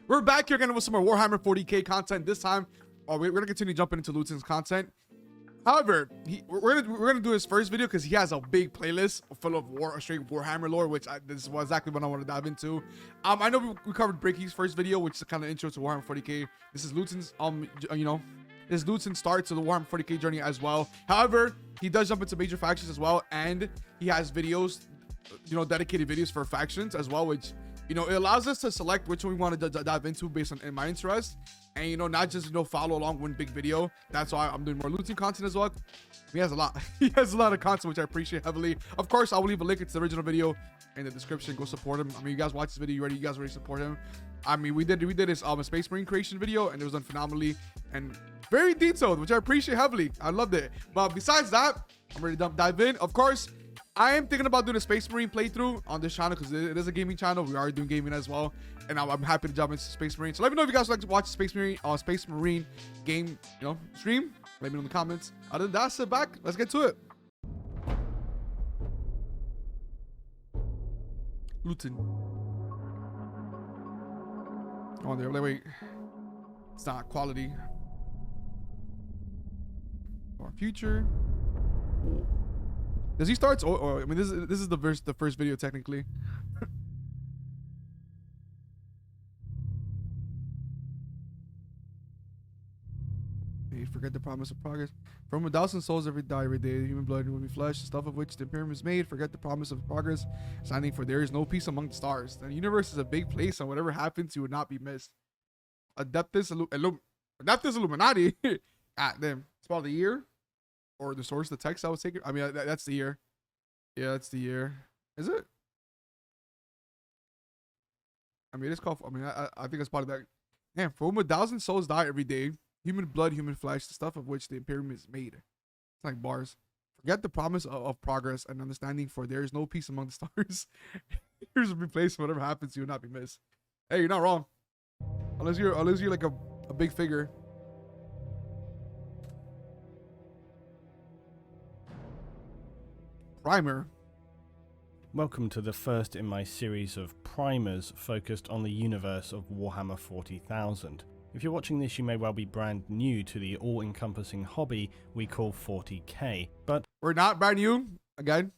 We're back here again with some more Warhammer 40k content. This time, we're gonna continue jumping into Luetin's content. However, we're gonna do his first video because he has a big playlist full of straight Warhammer lore, which this is exactly what I want to dive into. I know we covered Breaky's first video, which is kind of intro to Warhammer 40k. This is Luetin's this is Luetin's start to the Warhammer 40k journey as well. However, he does jump into major factions as well, and he has videos, dedicated videos for factions as well, which it allows us to select which one we want to dive into based on my interest, and not just follow along one big video. That's why I'm doing more Luetin content as well. He has a lot of content, which I appreciate heavily. Of course, I will leave a link to the original video in the description. Go support him. I mean, you guys watch this video, you guys already support him. I mean, we did his Space Marine creation video, and it was done phenomenally and very detailed, which I appreciate heavily. I loved it. But besides that, I'm ready to dive in. Of course, I am thinking about doing a Space Marine playthrough on this channel because it is a gaming channel. We are doing gaming as well, and I'm happy to jump into Space Marine. So let me know if you guys would like to watch Space Marine game, stream. Let me know in the comments. Other than that, sit back. Let's get to it. Luetin. Oh, there. Wait. It's not quality. Or future. Does he start? Or I mean, this is the first video technically. Hey, forget the promise of progress. From 1,000 souls every day, human blood will be flesh, the stuff of which the Imperium is made. Forget the promise of progress, standing for there is no peace among the stars. The universe is a big place, and whatever happens, you would not be missed. Adeptus Illuminati. Damn. Spell the year. Or the source, the text I was taking. I mean, that's the year. Yeah, that's the year. Is it? I mean, it's called. I mean, I think it's part of that. Man, for 1,000 souls die every day. Human blood, human flesh, the stuff of which the Imperium is made. It's like bars. Forget the promise of progress and understanding, for there is no peace among the stars. Here's a place, whatever happens, you will not be missed. Hey, you're not wrong. Unless you're like a big figure. Primer. Welcome to the first in my series of primers focused on the universe of Warhammer 40,000. If you're watching this, you may well be brand new to the all-encompassing hobby we call 40k, but we're not brand new, again.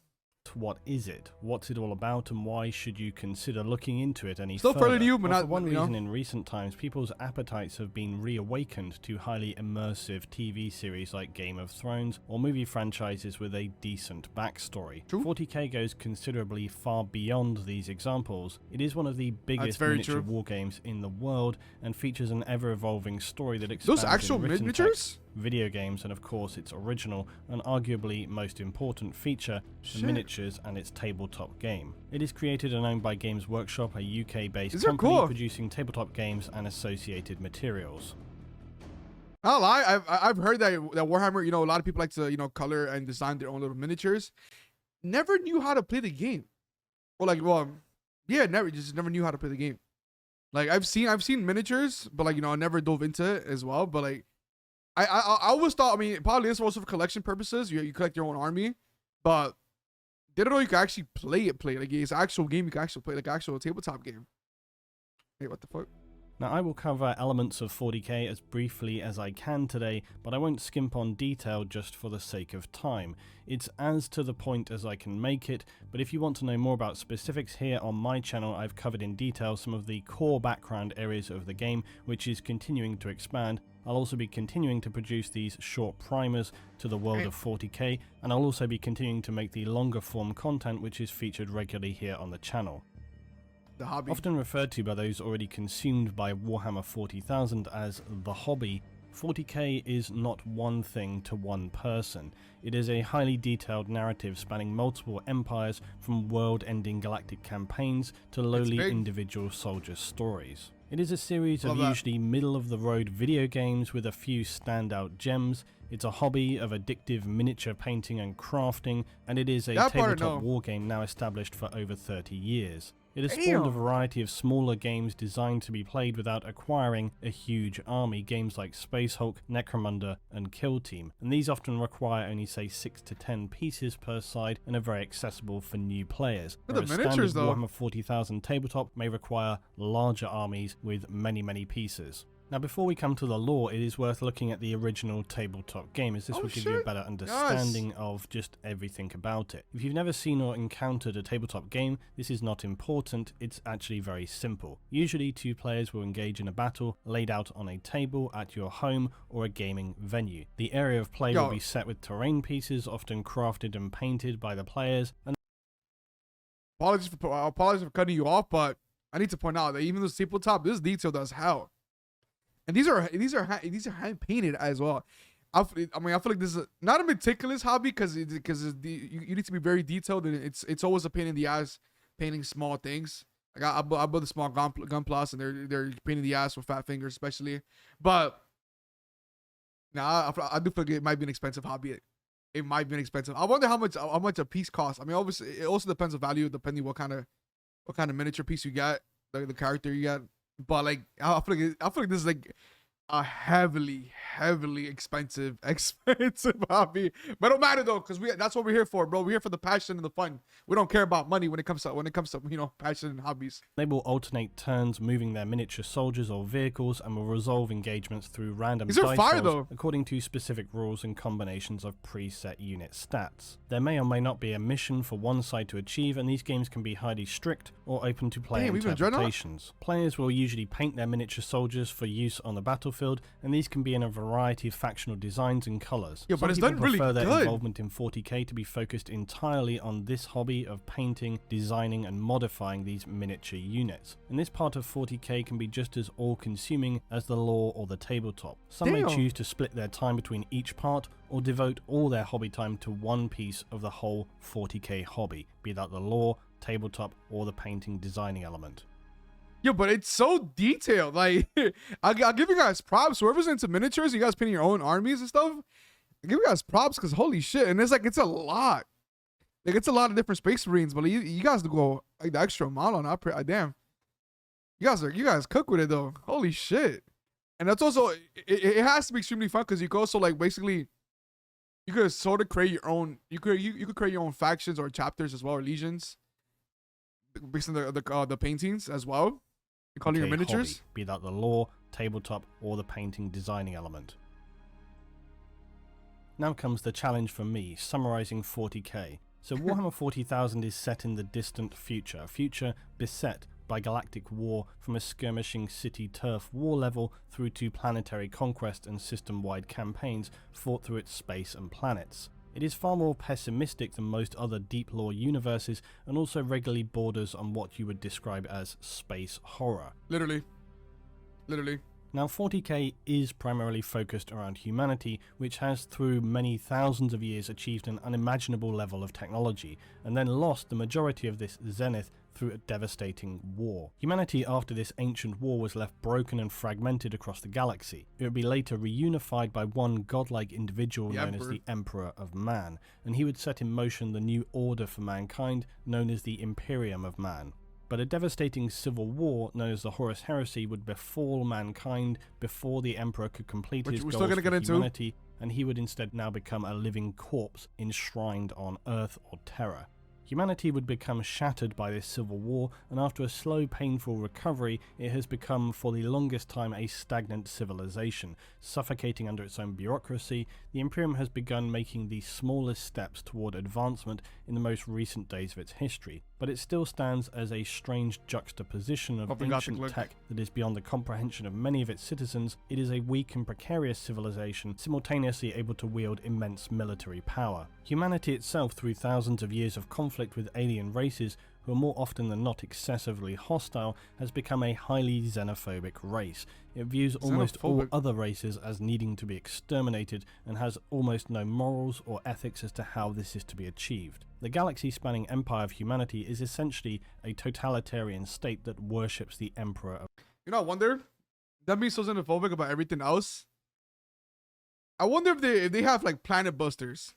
What is it? What's it all about, and why should you consider looking into it any Still further? fairly new, but well, not for one reason. In recent times, people's appetites have been reawakened to highly immersive TV series like Game of Thrones, or movie franchises with a decent backstory. True. 40k goes considerably far beyond these examples. It is one of the biggest miniature war games in the world, and features an ever-evolving story that expands those actual in written miniatures? text, video games, and of course its original and arguably most important feature, the miniatures and its tabletop game. It is created and owned by Games Workshop, a UK-based company producing tabletop games and associated materials. I'll lie, I've heard that Warhammer, a lot of people like to color and design their own little miniatures. Never knew how to play the game. Or never knew how to play the game. Like I've seen miniatures, but I never dove into it as well. But I always thought, I mean, probably it's also for collection purposes. You collect your own army, but didn't know you could actually play it. Like it's an actual game you can actually play, like actual tabletop game. Hey, what the fuck? Now, I will cover elements of 40k as briefly as I can today, but I won't skimp on detail just for the sake of time. It's as to the point as I can make it, but if you want to know more about specifics, here on my channel I've covered in detail some of the core background areas of the game, which is continuing to expand. I'll also be continuing to produce these short primers to the world of 40k, and I'll also be continuing to make the longer form content which is featured regularly here on the channel. The hobby. Often referred to by those already consumed by Warhammer 40,000 as the hobby, 40k is not one thing to one person. It is a highly detailed narrative spanning multiple empires, from world-ending galactic campaigns to lowly individual soldier stories. It is a series of usually middle-of-the-road video games with a few standout gems. It's a hobby of addictive miniature painting and crafting, and it is a tabletop war game now established for over 30 years. It has spawned a Damn. variety of smaller games designed to be played without acquiring a huge army, games like Space Hulk, Necromunda, and Kill Team, and these often require only say 6 to 10 pieces per side and are very accessible for new players. Look at Whereas the miniatures, standard though. Warhammer 40,000 tabletop may require larger armies with many pieces. Now, before we come to the lore, it is worth looking at the original tabletop game, as this will give you a better understanding of just everything about it. If you've never seen or encountered a tabletop game, this is not important, it's actually very simple. Usually 2 players will engage in a battle laid out on a table at your home or a gaming venue. The area of play will be set with terrain pieces, often crafted and painted by the players. And Apologies for cutting you off, but I need to point out that even the tabletop, this is detailed as hell. And these are hand painted as well. I mean, I feel like this is not a meticulous hobby because you need to be very detailed, and it's always a pain in the ass painting small things. Like I build a small gun plus, and they're painting the ass with fat fingers, especially. But now I do feel like it might be an expensive hobby. It might be an expensive. I wonder how much a piece costs. I mean, obviously, it also depends on value, depending what kind of miniature piece you get, the character you get. But like, I feel like this is like a heavily expensive hobby. But it don't matter though, because that's what we're here for, bro. We're here for the passion and the fun. We don't care about money when it comes to passion and hobbies. They will alternate turns moving their miniature soldiers or vehicles and will resolve engagements through random dice rolls according to specific rules and combinations of preset unit stats. There may or may not be a mission for one side to achieve, and these games can be highly strict or open to player interpretations. Players will usually paint their miniature soldiers for use on the battlefield, and these can be in a variety of factional designs and colours. Yeah, but it's done really good. Their involvement in 40k to be focused entirely on this hobby of painting, designing and modifying these miniature units. And this part of 40k can be just as all-consuming as the lore or the tabletop. Some may choose to split their time between each part or devote all their hobby time to one piece of the whole 40k hobby, be that the lore, tabletop or the painting designing element. Yo, but it's so detailed. Like, I'll give you guys props. Whoever's into miniatures, you guys painting your own armies and stuff, I'll give you guys props because holy shit. And it's a lot. Like, it's a lot of different Space Marines, but you guys go like the extra mile on that. Damn. You guys cook with it though. Holy shit. And that's also, it has to be extremely fun because you can also like basically, you could sort of create your own, you could create your own factions or chapters as well, or legions based on the paintings as well. You call your miniatures, hobby, be that the lore, tabletop, or the painting designing element. Now comes the challenge for me, summarizing 40k. So Warhammer 40,000 is set in the distant future, a future beset by galactic war from a skirmishing city turf war level through to planetary conquest and system-wide campaigns fought through its space and planets. It is far more pessimistic than most other deep lore universes, and also regularly borders on what you would describe as space horror. Literally. Now 40k is primarily focused around humanity, which has through many thousands of years achieved an unimaginable level of technology, and then lost the majority of this zenith through a devastating war. Humanity after this ancient war was left broken and fragmented across the galaxy. It would be later reunified by one godlike individual known as the Emperor of Man, and he would set in motion the new order for mankind known as the Imperium of Man. But a devastating civil war known as the Horus Heresy would befall mankind before the Emperor could complete his goals for humanity, and he would instead now become a living corpse enshrined on Earth or Terra. Humanity would become shattered by this civil war, and after a slow, painful recovery, it has become for the longest time a stagnant civilization. Suffocating under its own bureaucracy, the Imperium has begun making the smallest steps toward advancement in the most recent days of its history, but it still stands as a strange juxtaposition of ancient tech that is beyond the comprehension of many of its citizens. It is a weak and precarious civilization, simultaneously able to wield immense military power. Humanity itself, through thousands of years of conflict with alien races who are more often than not excessively hostile, has become a highly xenophobic race. It views almost all other races as needing to be exterminated and has almost no morals or ethics as to how this is to be achieved. The galaxy-spanning empire of humanity is essentially a totalitarian state that worships the Emperor of... You know, I wonder, that being so xenophobic about everything else, I wonder if they have like planet busters.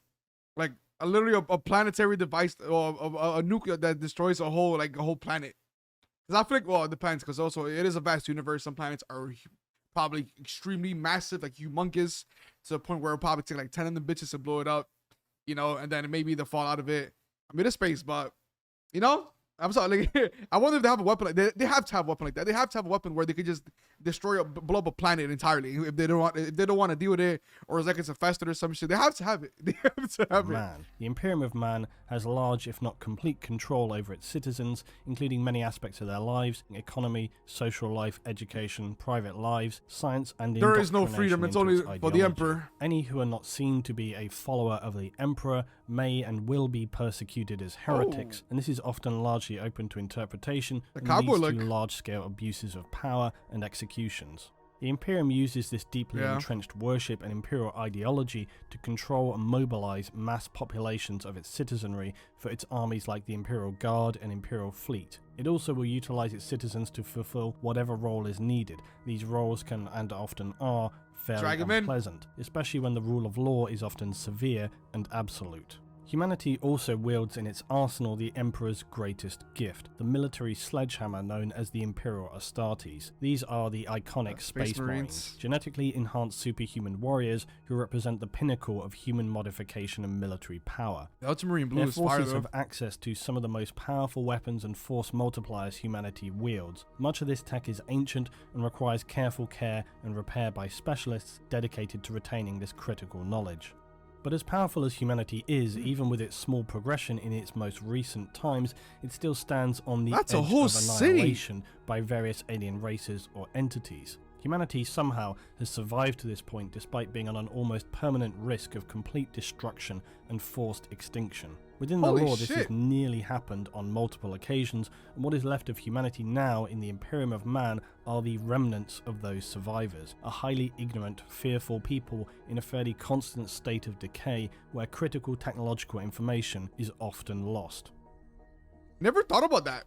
Like literally a planetary device or a nuclear that destroys a whole planet. Because I feel like, well, it depends. Because also it is a vast universe. Some planets are probably extremely massive, like humongous, to the point where it'll probably take like 10 of them bitches to blow it up, you know, and then maybe the fall out of it. I mean, it's space, but you know, I'm sorry. Like, I wonder if they have a weapon like they have to have a weapon like that. They have to have a weapon where they could just destroy, blow up a planet entirely if they don't want to deal with it, or it's like it's infested or some shit. They have to have it. They have to have it. Man. The Imperium of Man has large, if not complete, control over its citizens, including many aspects of their lives, economy, social life, education, private lives, science, and there is no freedom. It's only for the Emperor. Any who are not seen to be a follower of the Emperor may and will be persecuted as heretics, and this is often largely open to interpretation and leads to large-scale abuses of power and executions. The Imperium uses this deeply entrenched worship and imperial ideology to control and mobilize mass populations of its citizenry for its armies like the Imperial Guard and Imperial Fleet. It also will utilize its citizens to fulfill whatever role is needed. These roles can, and often are, very unpleasant, especially when the rule of law is often severe and absolute. Humanity also wields in its arsenal the Emperor's greatest gift, the military sledgehammer known as the Imperial Astartes. These are the iconic Space Marines, genetically enhanced superhuman warriors who represent the pinnacle of human modification and military power. The Ultramarine Blue Their forces have access to some of the most powerful weapons and force multipliers humanity wields. Much of this tech is ancient and requires careful care and repair by specialists dedicated to retaining this critical knowledge. But as powerful as humanity is, even with its small progression in its most recent times, it still stands on the edge of annihilation by various alien races or entities. Humanity somehow has survived to this point despite being on an almost permanent risk of complete destruction and forced extinction. Within the lore, this has nearly happened on multiple occasions, and what is left of humanity now in the Imperium of Man are the remnants of those survivors, a highly ignorant, fearful people in a fairly constant state of decay where critical technological information is often lost. Never thought about that.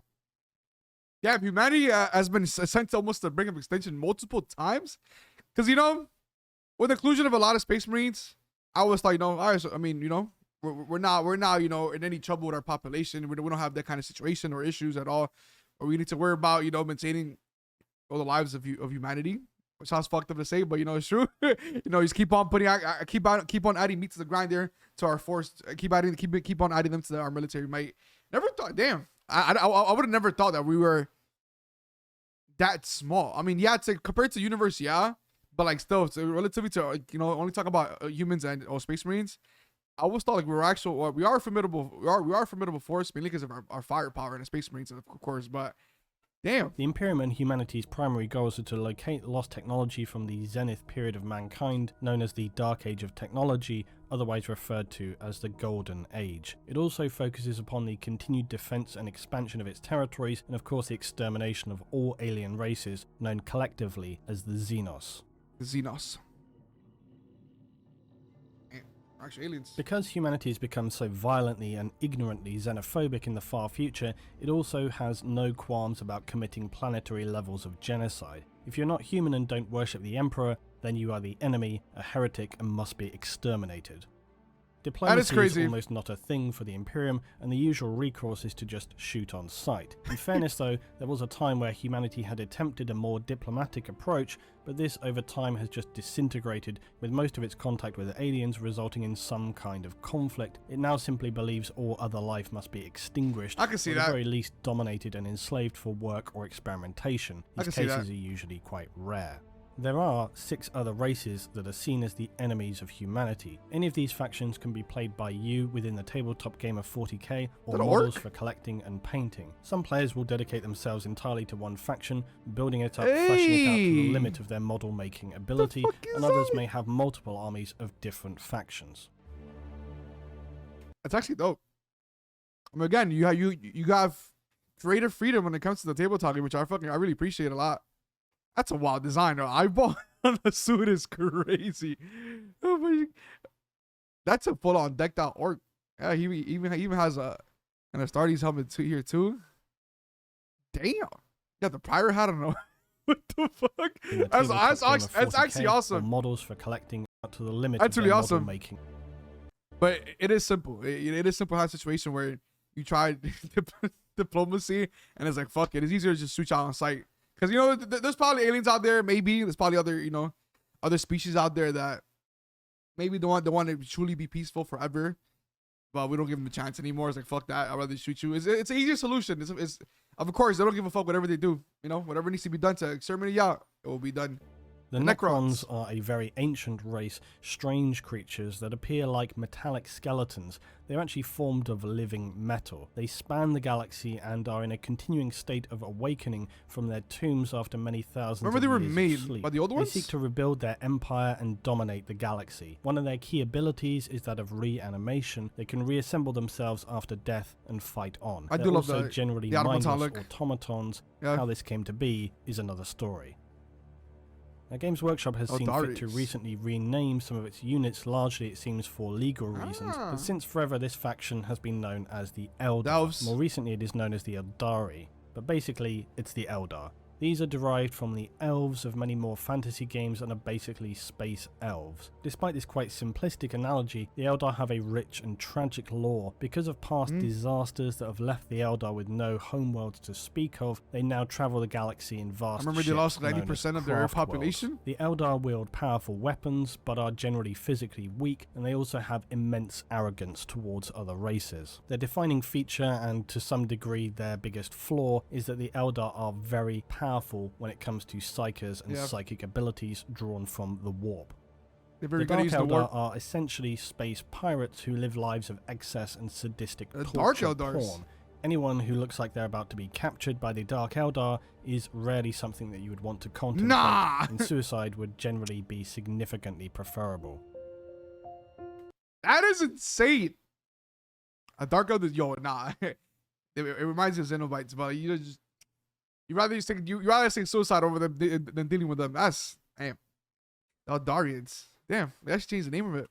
Yeah, humanity has been sent to almost the brink of extinction multiple times. Because, you know, with the inclusion of a lot of Space Marines, I always thought, you know, I mean, you know, we're not, you know, in any trouble with our population. We don't have that kind of situation or issues at all. Or we need to worry about, you know, maintaining all the lives of humanity. Which sounds fucked up to say, but, you know, it's true. You know, just keep on putting, keep on adding meat to the grind there to our force. Keep on adding them to our military might. Never thought, damn. I would have never thought that we were that small. I mean, yeah, it's like compared to universe, yeah, but like still, it's relatively to, you know, only talk about humans and Space Marines. I always thought like we are a formidable, we are a formidable force, mainly because of our firepower and the Space Marines, of course. But damn, the Imperium and humanity's primary goals are to locate lost technology from the zenith period of mankind, known as the Dark Age of Technology, otherwise referred to as the Golden Age. It also focuses upon the continued defense and expansion of its territories, and of course the extermination of all alien races, known collectively as the Xenos. Xenos. Actually, aliens. Because humanity has become so violently and ignorantly xenophobic in the far future, it also has no qualms about committing planetary levels of genocide. If you're not human and don't worship the Emperor, then you are the enemy, a heretic, and must be exterminated. Diplomacy is almost not a thing for the Imperium, and the usual recourse is to just shoot on sight. In fairness though, there was a time where humanity had attempted a more diplomatic approach, but this over time has just disintegrated, with most of its contact with aliens resulting in some kind of conflict. It now simply believes all other life must be extinguished, I can see or that. at the very least dominated and enslaved for work or experimentation. These cases are usually quite rare. There are 6 other races that are seen as the enemies of humanity. Any of these factions can be played by you within the tabletop game of 40k, or models for collecting and painting. Some players will dedicate themselves entirely to one faction, building it up, fleshing it out to the limit of their model making ability, and others may have multiple armies of different factions. It's actually dope. I mean, again, you have creative freedom when it comes to the tabletop game, which I really appreciate a lot. That's a wild design. The eyeball on the suit is crazy. Oh my, that's a full-on decked out orc. Yeah, he even has an Astartes helmet here too. Damn. Yeah, the prior hat. I don't know. What the fuck? That's actually awesome. Models for collecting up to the limit. That's really awesome. Making. But it is simple. It is simple. Have a situation where you try. diplomacy, and it's like, fuck it. It's easier to just switch out on site. Because, you know, there's probably aliens out there, maybe. There's probably other, you know, other species out there that maybe don't want to truly be peaceful forever. But we don't give them a chance anymore. It's like, fuck that. I'd rather shoot you. It's an easier solution. It's of course, they don't give a fuck whatever they do. You know, whatever needs to be done to exterminate you out, it will be done. The Necrons are a very ancient race, strange creatures that appear like metallic skeletons. They're actually formed of living metal. They span the galaxy and are in a continuing state of awakening from their tombs after many thousands of years of sleep. Remember they were made by the old ones? They seek to rebuild their empire and dominate the galaxy. One of their key abilities is that of reanimation. They can reassemble themselves after death and fight on. I do love also that. generally mindless automatons. Yeah. How this came to be is another story. Now, Games Workshop has seen fit to recently rename some of its units, largely it seems for legal reasons, but since forever this faction has been known as the Eldar. More recently it is known as the Eldari, but basically it's the Eldar. These are derived from the elves of many more fantasy games and are basically space elves. Despite this quite simplistic analogy, the Eldar have a rich and tragic lore. Because of past disasters that have left the Eldar with no homeworlds to speak of, they now travel the galaxy in vast ships. I remember they lost 90% of their population? Worlds. The Eldar wield powerful weapons, but are generally physically weak, and they also have immense arrogance towards other races. Their defining feature, and to some degree their biggest flaw, is that the Eldar are very powerful when it comes to psykers and psychic abilities drawn from the warp. The Dark Eldar are essentially space pirates who live lives of excess and sadistic torture porn. Anyone who looks like they're about to be captured by the Dark Eldar is rarely something that you would want to contemplate, and suicide would generally be significantly preferable. That is insane. A Dark Eldar, yo, nah. It reminds me of Xenobites, but you just... You rather take suicide over them than dealing with them. That's damn. The Eldarians. Damn, they actually changed the name of it.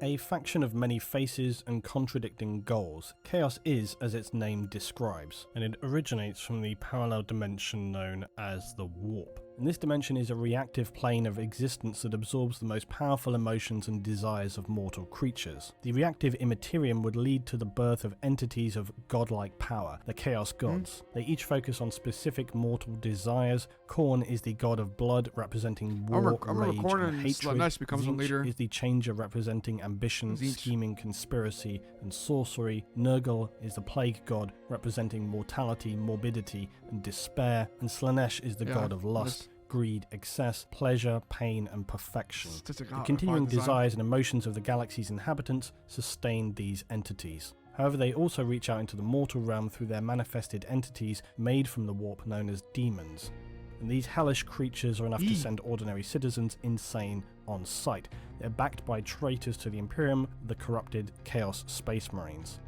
A faction of many faces and contradicting goals, Chaos is as its name describes, and it originates from the parallel dimension known as the Warp. And this dimension is a reactive plane of existence that absorbs the most powerful emotions and desires of mortal creatures. The reactive Imperium would lead to the birth of entities of godlike power, the Chaos Gods. They each focus on specific mortal desires. Khorne is the god of blood, representing war, rage, and hatred. Tzeentch is the changer, representing ambition, scheming, conspiracy, and sorcery. Nurgle is the plague god, representing mortality, morbidity, and despair. And Slaanesh is the god of lust, greed, excess, pleasure, pain, and perfection. The continuing desires and emotions of the galaxy's inhabitants sustain these entities. However, they also reach out into the mortal realm through their manifested entities made from the warp known as demons. And these hellish creatures are enough to send ordinary citizens insane on sight. They're backed by traitors to the Imperium, the corrupted Chaos Space Marines.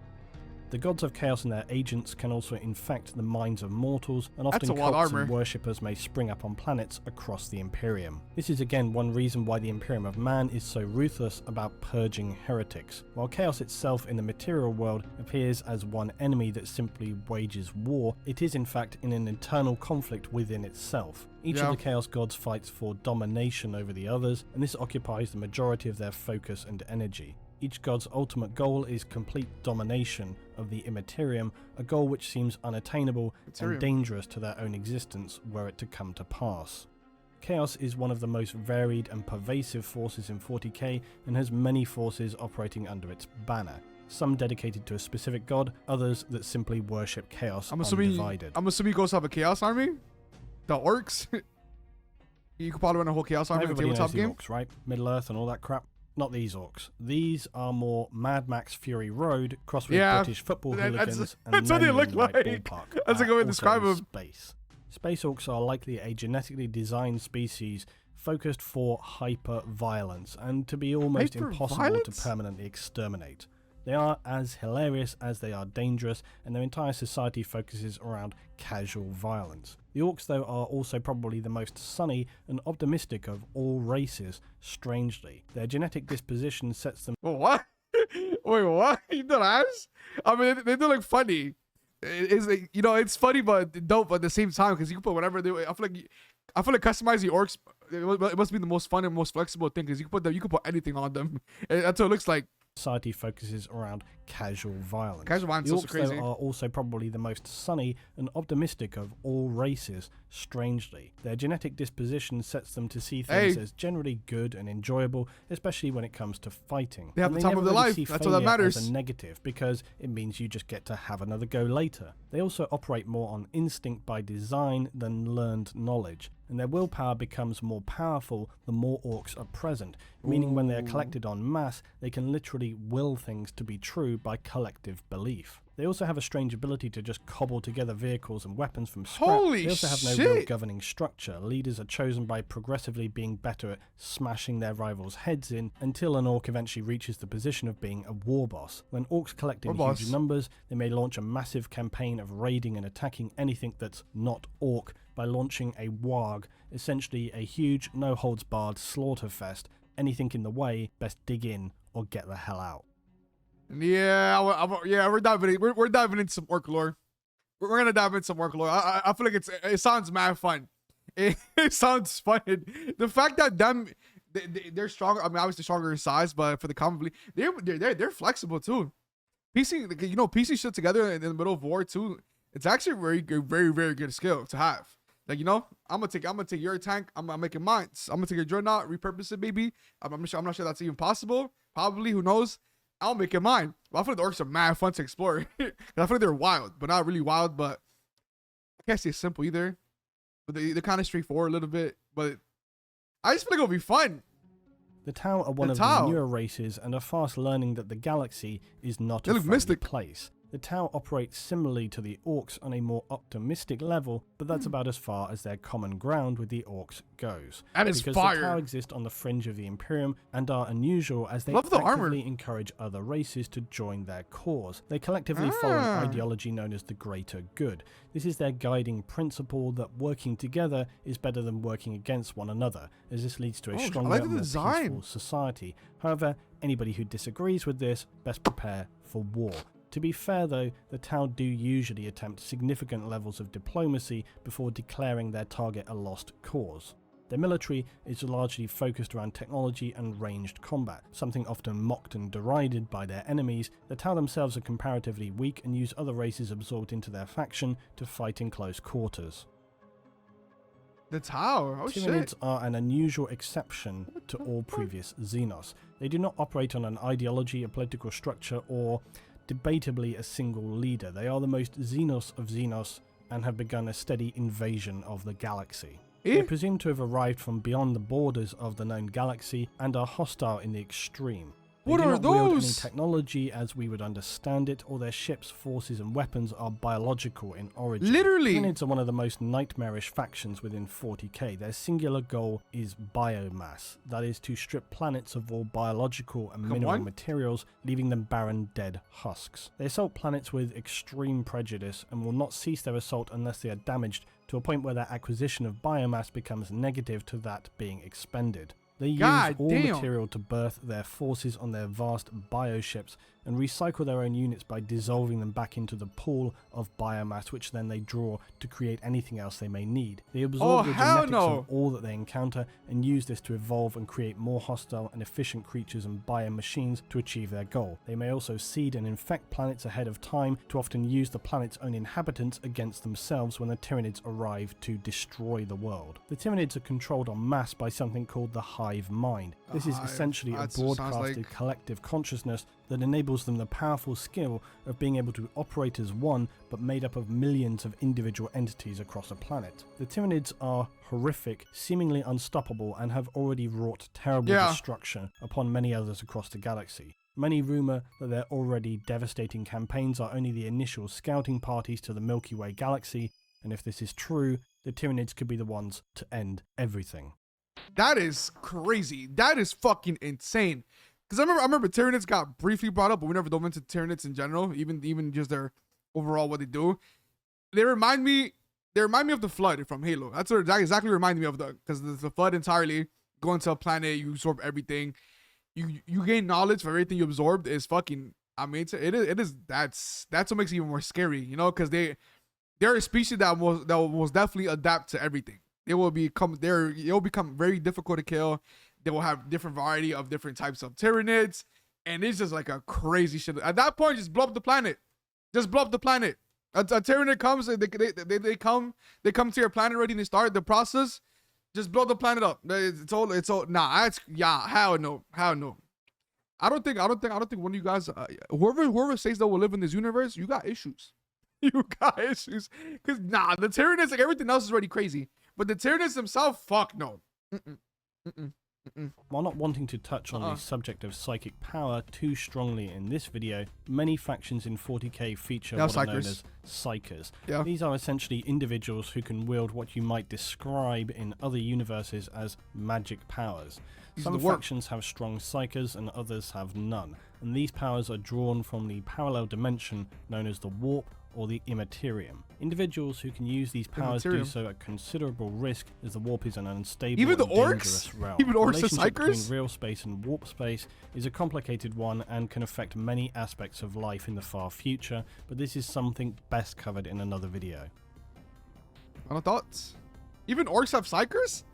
The gods of chaos and their agents can also infect the minds of mortals, and often cults and worshippers may spring up on planets across the Imperium. This is again one reason why the Imperium of Man is so ruthless about purging heretics. While chaos itself in the material world appears as one enemy that simply wages war, it is in fact in an internal conflict within itself. Each of the Chaos Gods fights for domination over the others, and this occupies the majority of their focus and energy. Each god's ultimate goal is complete domination of the Imperium, a goal which seems unattainable and dangerous to their own existence were it to come to pass. Chaos is one of the most varied and pervasive forces in 40k and has many forces operating under its banner. Some dedicated to a specific god, others that simply worship chaos undivided. I'm assuming you guys have a chaos army? The Orks? You could probably run a whole chaos army in a tabletop game? Orks, right? Middle-earth and all that crap. Not these Orks. These are more Mad Max Fury Road crossed with British football hooligans and that's what they look like. That's a good way to describe them. Space Orks are likely a genetically designed species focused for hyper-violence and to be almost impossible to permanently exterminate. They are as hilarious as they are dangerous, and their entire society focuses around casual violence. The Orks, though, are also probably the most sunny and optimistic of all races, strangely. Their genetic disposition sets them... What? Wait, what? You don't ask? I mean, they do look funny. It's like, you know, it's funny but dope at the same time, because you can put whatever they... I feel like customizing Orks, it must be the most fun and most flexible thing, because you can put anything on them. That's what it looks like. society focuses around casual violence. Casual violence The is Orks, crazy. though, are also probably the most sunny and optimistic of all races, strangely. Their genetic disposition sets them to see things as generally good and enjoyable, especially when it comes to fighting. They have And the time of their never really life. see That's all that failure matters. as a negative, because it means you just get to have another go later. They also operate more on instinct by design than learned knowledge, and their willpower becomes more powerful the more orcs are present, meaning when they are collected en masse, they can literally will things to be true by collective belief. They also have a strange ability to just cobble together vehicles and weapons from scrap. Holy They also have no real shit. governing structure. Leaders are chosen by progressively being better at smashing their rivals' heads in, until an orc eventually reaches the position of being a war boss. When orcs collect in War huge boss. numbers, they may launch a massive campaign of raiding and attacking anything that's not orc by launching a warg, essentially a huge, no-holds-barred slaughter fest. Anything in the way, best dig in or get the hell out. Yeah, yeah, we're diving into some orc lore. We're gonna dive into some orc lore. I feel like it sounds mad fun. It sounds fun. The fact that they're stronger. I mean, obviously stronger in size, but for the common belief, they're flexible too. PC shit together in the middle of war too. It's actually very good, very good skill to have. Like, I'm gonna take your tank. I'm making mine. I'm gonna take your dreadnought, repurpose it, baby. I'm not sure that's even possible. Probably, who knows? I'll make it mine. But I feel like the orcs are mad fun to explore. I feel like they're wild, but not really wild. But I can't say simple either. But they're kind of straightforward a little bit. But I just feel like it'll be fun. The Tau are one of the newer races and are fast learning that the galaxy is not a friendly place. The Tau operate similarly to the Orks on a more optimistic level, but that's about as far as their common ground with the Orks goes. That is because fire. the Tau exist on the fringe of the Imperium and are unusual as they Love the actively armor. encourage other races to join their cause. They collectively follow an ideology known as the greater good. This is their guiding principle that working together is better than working against one another, as this leads to a stronger and more peaceful society. However, anybody who disagrees with this best prepare for war. To be fair though, the Tau do usually attempt significant levels of diplomacy before declaring their target a lost cause. Their military is largely focused around technology and ranged combat, something often mocked and derided by their enemies. The Tau themselves are comparatively weak and use other races absorbed into their faction to fight in close quarters. The Tau. Oh Tyranids shit. are an unusual exception to all previous Xenos. They do not operate on an ideology, a political structure, or debatably a single leader. They are the most Xenos of Xenos and have begun a steady invasion of the galaxy. They are presumed to have arrived from beyond the borders of the known galaxy and are hostile in the extreme. They What do are not wield any those? technology as we would understand it, or their ships, forces and weapons are biological in origin. Literally. Tyranids are one of the most nightmarish factions within 40k. Their singular goal is biomass, that is to strip planets of all biological and mineral materials, leaving them barren, dead husks. They assault planets with extreme prejudice and will not cease their assault unless they are damaged to a point where their acquisition of biomass becomes negative to that being expended. They use all material to birth their forces on their vast bioships and recycle their own units by dissolving them back into the pool of biomass, which then they draw to create anything else they may need. They absorb the genetics of all that they encounter and use this to evolve and create more hostile and efficient creatures and biomachines to achieve their goal. They may also seed and infect planets ahead of time to often use the planet's own inhabitants against themselves when the Tyranids arrive to destroy the world. The Tyranids are controlled en masse by something called the hive mind. This is essentially a broadcasted collective consciousness that enables them the powerful skill of being able to operate as one, but made up of millions of individual entities across a planet. The Tyranids are horrific, seemingly unstoppable, and have already wrought terrible destruction upon many others across the galaxy. Many rumour that their already devastating campaigns are only the initial scouting parties to the Milky Way galaxy, and if this is true, the Tyranids could be the ones to end everything. That is crazy. That is fucking insane. Because I remember Tyranids got briefly brought up, but we never dove into Tyranids in general, even just their overall what they do. They remind me of the Flood from Halo. That's what that exactly reminded me of because the Flood entirely go into a planet, you absorb everything, you gain knowledge for everything you absorbed is fucking. I mean, that's what makes it even more scary, because they're a species that will definitely adapt to everything. It will become very difficult to kill. They will have different variety of different types of Tyranids, and it's just like a crazy shit. At that point, just blow up the planet. Just blow up the planet. A Tyranid comes, they come to your planet already and they start the process. Just blow the planet up. It's all nah, that's hell no. I don't think one of you guys, whoever says that will live in this universe, you got issues. You got issues. Cause nah, the Tyranids, like everything else is already crazy. But the Tyranids themselves, fuck no. While not wanting to touch on the subject of psychic power too strongly in this video, many factions in 40k feature what are known as Psykers. Yeah. These are essentially individuals who can wield what you might describe in other universes as magic powers. Some factions have strong Psykers and others have none, and these powers are drawn from the parallel dimension known as the Warp or the Imperium. Individuals who can use these powers do so at considerable risk, as the warp is an unstable and dangerous realm. Even the Orks are relationship Psykers? between real space and warp space is a complicated one and can affect many aspects of life in the far future, but this is something best covered in another video. Final thoughts? Even Orks have Psykers?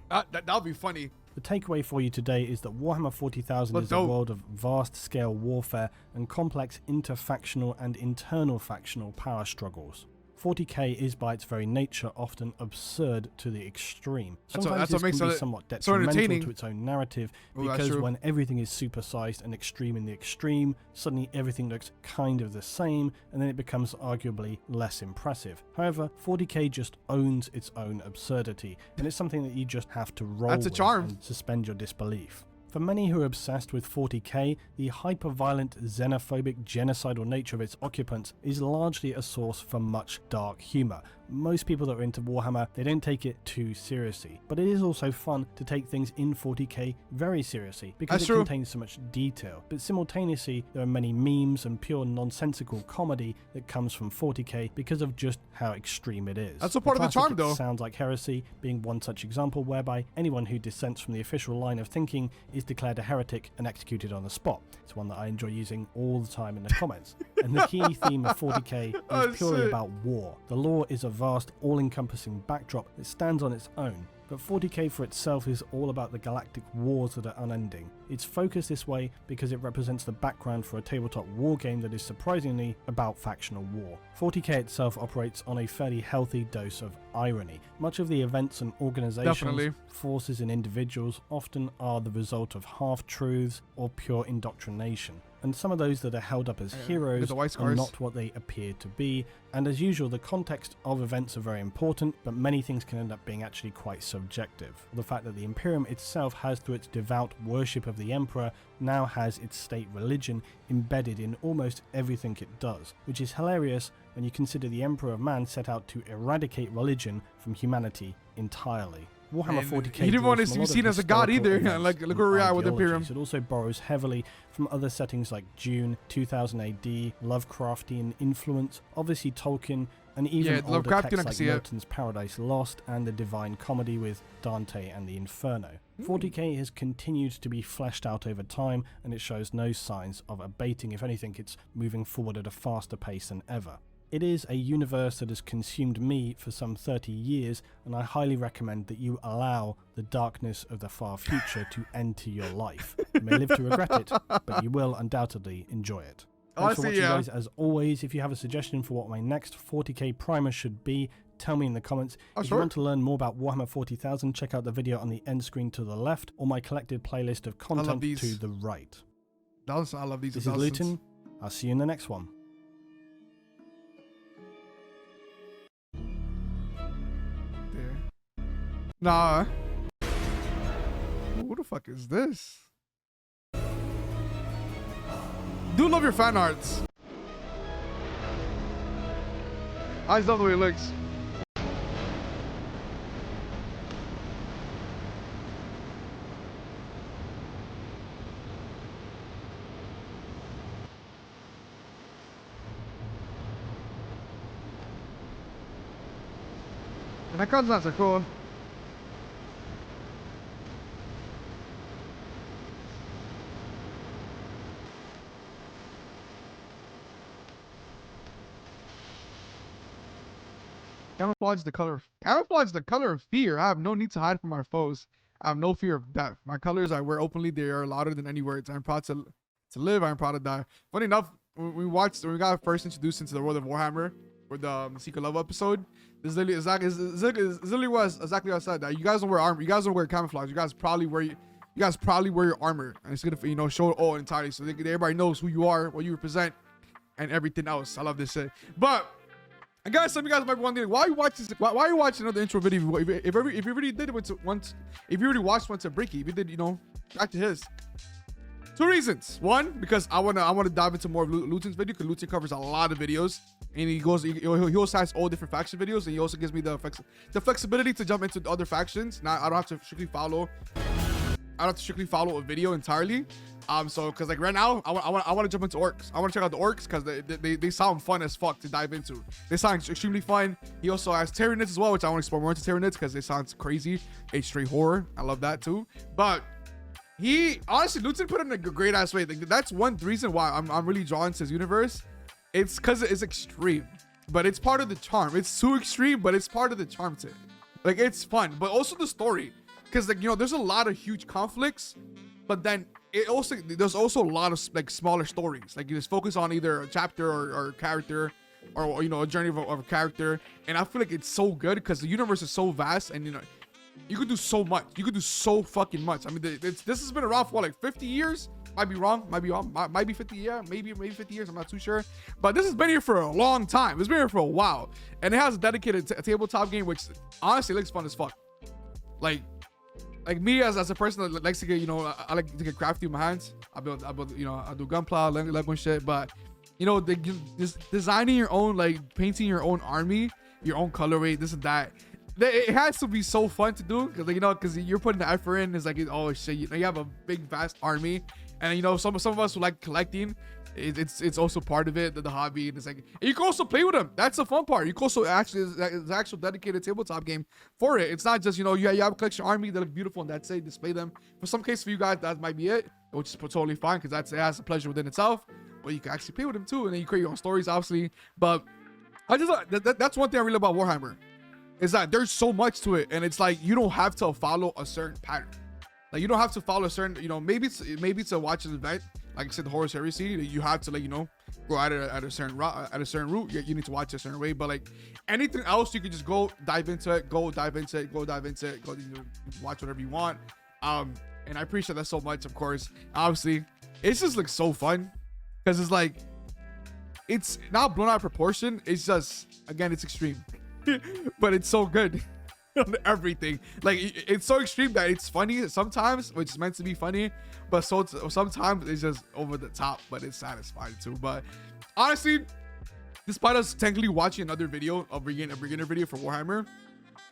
That'll be funny. The takeaway for you today is that Warhammer 40,000 is a world of vast-scale warfare and complex interfactional and internal factional power struggles. 40k is by its very nature often absurd to the extreme. Sometimes this can be somewhat detrimental to its own narrative, because when everything is supersized and extreme in the extreme, suddenly everything looks kind of the same, and then it becomes arguably less impressive. However, 40k just owns its own absurdity, and it's something that you just have to roll with and suspend your disbelief. For many who are obsessed with 40k, the hyper-violent, xenophobic, genocidal nature of its occupants is largely a source for much dark humour. Most people that are into Warhammer, they don't take it too seriously. But it is also fun to take things in 40k very seriously, because it contains so much detail. But simultaneously, there are many memes and pure nonsensical comedy that comes from 40k because of just how extreme it is. That's a part of the charm, though. Sounds Like Heresy being one such example, whereby anyone who dissents from the official line of thinking is declared a heretic and executed on the spot. It's one that I enjoy using all the time in the comments. And the key theme of 40k is purely about war. The lore is a vast, all-encompassing backdrop that stands on its own. But 40k for itself is all about the galactic wars that are unending. It's focused this way because it represents the background for a tabletop war game that is surprisingly about factional war. 40k itself operates on a fairly healthy dose of irony. Much of the events and organizations, forces and individuals often are the result of half-truths or pure indoctrination. And some of those that are held up as heroes are not what they appear to be, and as usual the context of events are very important, but many things can end up being actually quite subjective. The fact that the Imperium itself has, through its devout worship of the Emperor, now has its state religion embedded in almost everything it does, which is hilarious when you consider the Emperor of Man set out to eradicate religion from humanity entirely. Warhammer 40k he didn't want to be seen as a god either. Like, look where we are with Imperium. It also borrows heavily from other settings like Dune, 2000 AD, Lovecraftian influence, obviously Tolkien, and even older texts like Milton's Paradise Lost and the Divine Comedy with Dante and the Inferno. 40k has continued to be fleshed out over time, and it shows no signs of abating. If anything, it's moving forward at a faster pace than ever. It is a universe that has consumed me for some 30 years, and I highly recommend that you allow the darkness of the far future to enter your life. You may live to regret it, but you will undoubtedly enjoy it. Thanks for watching, guys. As always, if you have a suggestion for what my next 40k primer should be, tell me in the comments. If you want to learn more about Warhammer 40,000, check out the video on the end screen to the left, or my collected playlist of content to the right. I love these. This is Luetin. I'll see you in the next one. Nah. Who the fuck is this? Do love your fan arts. I just love the way it looks. And that card's not so cool. Camouflage the color of fear. I have no need to hide from our foes. I have no fear of death. My colors I wear openly. They are louder than any words. I'm proud to To live, I am proud to die. Funny enough, when we got first introduced into the world of Warhammer with the Secret Love episode, this literally was exactly what I said. That you guys don't wear armor, you guys don't wear camouflage, you guys probably wear your armor, and it's gonna, you know, show it all entirely, so everybody knows who you are, what you represent, and everything else. I love this shit. But I guess some of you guys might be wondering, why are you watching another intro video? If you already did it once, if you already watched one to Bricky, if you did, you know, back to his. Two reasons. One, because I wanna dive into more of Luetin's video, because Luetin covers a lot of videos, and he also has all different faction videos, and he also gives me the flexibility to jump into other factions. Now I don't have to strictly follow a video entirely. So because like right now I want to jump into Orks. I want to check out the Orks because they sound fun as fuck to dive into. They sound extremely fun. He also has Tyranid as well, which I want to explore more into Tyranid because they sound crazy. A straight horror. I love that too. But he honestly, Luetin put it in a great ass way. Like, that's one reason why I'm really drawn to his universe. It's because it's extreme, but it's part of the charm. It's too extreme, but it's part of the charm to it. Like, it's fun, but also the story. Because, like, you know, there's a lot of huge conflicts, but then there's also a lot of like smaller stories. Like, you just focus on either a chapter or character, or you know, a journey of a character. And I feel like it's so good because the universe is so vast, and you know, you could do so much. You could do so fucking much. I mean, this has been around for like 50 years. Might be wrong. Might be 50. Yeah, maybe 50 years. I'm not too sure. But this has been here for a long time. It's been here for a while, and it has a dedicated tabletop game, which honestly looks fun as fuck. Like me as a person that likes to get, you know, I like to get crafty with my hands. I build, you know, I do gunpla, Lego and shit. But you know, just designing your own, like painting your own army, your own colorway, this and that. It has to be so fun to do because, like, you know, because you're putting the effort in. It's like, oh shit, you know, you have a big vast army, and you know, some of us who like collecting, it's also part of it, the hobby. And it's like, and you can also play with them. That's the fun part. You can also it's actual dedicated tabletop game for it. It's not just, you know, you have a collection army that look beautiful and that's it, display them. For some cases for you guys, that might be it, which is totally fine because it has a pleasure within itself. But you can actually play with them too, and then you create your own stories, obviously. But I just that's one thing I really love about Warhammer, is that there's so much to it, and it's like you don't have to follow a certain pattern. Like, you don't have to follow a certain, you know, maybe to watch an event, like I said, the Horus Heresy, you have to, like, you know, go at a certain route. You need to watch a certain way. But like anything else, you can just go dive into it, go watch whatever you want. And I appreciate that so much. Of course, obviously, it just looks so fun because it's like, it's not blown out of proportion. It's just, again, it's extreme, but it's so good. On everything, like, it's so extreme that it's funny sometimes, which is meant to be funny, but sometimes it's just over the top, but it's satisfying too. But honestly, despite us technically watching another video, a beginner video for Warhammer,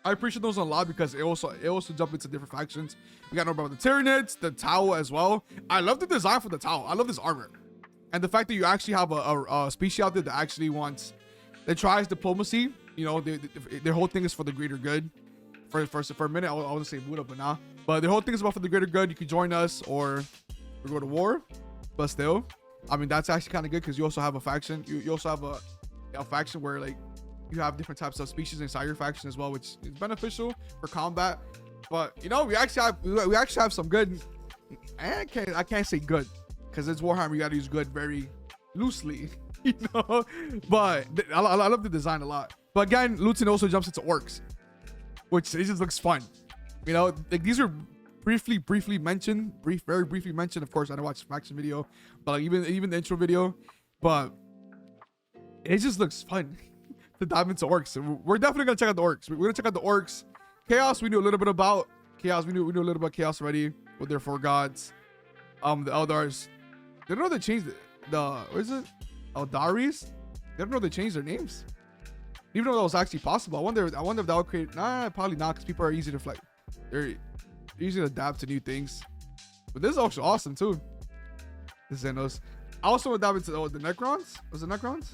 I appreciate those a lot because it also jump into different factions. We got to know about the Tyranids, the Tau as well. I love the design for the Tau. I love this armor, and the fact that you actually have a species out there that actually that tries diplomacy. You know, their whole thing is for the greater good. For a minute, I was gonna say Buddha, but nah. But the whole thing is about for the greater good. You can join us or go to war, but still, I mean, that's actually kind of good because you also have a faction. You also have a faction where, like, you have different types of species inside your faction as well, which is beneficial for combat. But you know, we actually have some good. I can't say good because it's Warhammer. You gotta use good very loosely, you know. But I love the design a lot. But again, Luetin also jumps into Orks, which it just looks fun. You know, like, these are very briefly mentioned. Of course, I didn't watch the faction video, but like, even the intro video. But it just looks fun to dive into Orks. We're definitely gonna check out the Orks. We're gonna check out the Orks. Chaos, we knew a little bit about. Chaos, we knew a little bit about Chaos already with their 4 gods. The Eldars. They don't know they changed what is it? Eldaris? They don't know they changed their names. Even though that was actually possible. I wonder if that would create, probably not, because people are easy to, like, they're easy to adapt to new things. But this is also awesome too. The Xenos. I also would dive into the Necrons. Was it Necrons?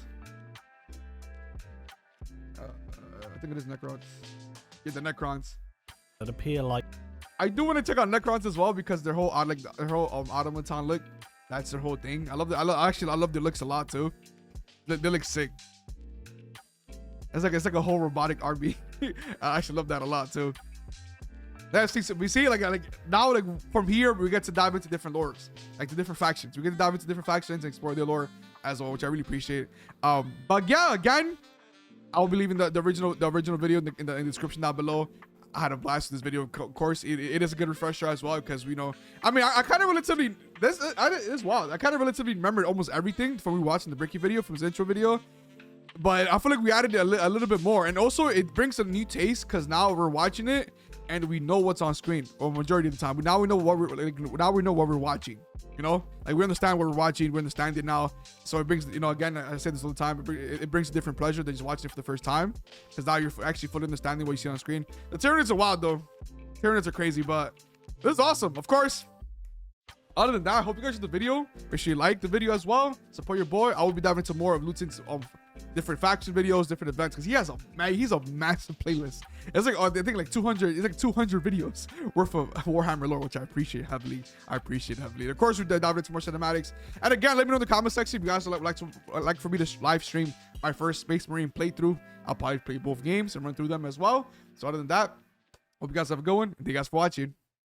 I think it is Necrons. Yeah, the Necrons. That appear like. I do want to check out Necrons as well because their whole automaton look. That's their whole thing. I love their looks a lot too. They look sick. It's like a whole robotic army. I actually love that a lot too. Let's see. We see like now like from here we get to dive into different lores, like the different factions. We get to dive into different factions and explore their lore as well, which I really appreciate. But yeah, again, I'll be leaving the original video in the description down below. I had a blast with this video. Of course, it is a good refresher as well because we know. I mean, I kind of relatively this is wild. I kind of relatively remembered almost everything from watching the Bricky video, from his intro video. But I feel like we added a little bit more, and also it brings a new taste because now we're watching it and we know what's on screen, or majority of the time. Now we know what we're watching. You know, like we understand what we're watching. We understand it now. So it brings, you know, again, I say this all the time. It brings a different pleasure than just watching it for the first time, because now you're actually fully understanding what you see on screen. The Tyranids are wild though. Tyranids are crazy, but this is awesome. Of course. Other than that, I hope you guys enjoyed the video. Make sure you like the video as well. Support your boy. I will be diving into more of Luetin's different faction videos, different events, because he's a massive playlist. It's like I think like 200. It's like 200 videos worth of Warhammer lore, which I appreciate heavily. Of course, we dive into more cinematics. And again, let me know in the comment section if you guys would like for me to live stream my first Space Marine playthrough. I'll probably play both games and run through them as well. So other than that, hope you guys have a good one. And thank you guys for watching.